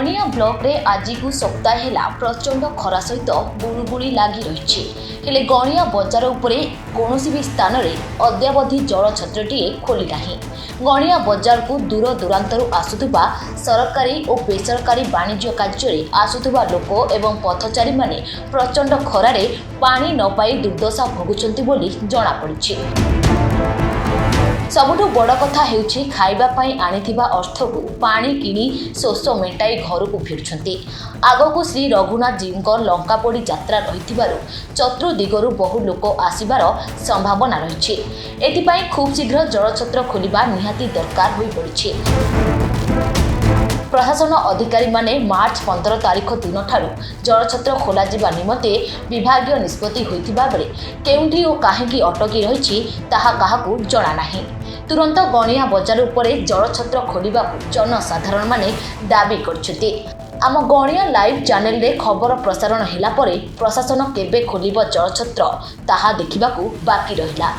गणिया block रे आज को सप्ताह है प्रचंड खरा सहित गुड़गुड़ी लगी रही हेले गणिया बजार उपरे कौन भी स्थान में अद्यावधि जलछत्रटीए खोली नहीं। गणिया बजार को दूर दूरांतरू आसुवा सरकारी और बेसरकारी वाणिज्य कार्य आसुवा लोक एवं पथचारी माने प्रचंड खरारे पानी न पाई दुर्दशा भोगुंट बोली जमापड़ी। सबुठु बड़ कथा हेउछि खाइबा पई आनिथिबा अर्थ को पानी किनी शोष मेटाई घर को फिरुछंती। आगको श्री रघुनाथ जी लंकापोड़ी यात्रा रहिथिबारु चतुर्दिगरु बहु लोक आसिबार संभावना रहिछि। एथिपाई खूब शीघ्र जलछत्र खोलिबा निहाती दरकार होई पड़िछि। प्रशासन अधिकारी माने मार्च 15 तारिख दिन ठारू जलछत्र खोल निमंते विभागीय निष्पत्ति होइथिबा बेले केउंठी और काहेकी अटकी रहिछि ताहा काहाकू जणा नाही। तुरंत गणिया बजार उपरे जलछत्र खोलिबा जनसाधारण माने दाबी करछथि। आम गणिया लाइव चैनल रे खबर प्रसारण हैला परे प्रशासन केबे खोलिबो जलछत्र ताहा देखिबाकू बाकी रहिला।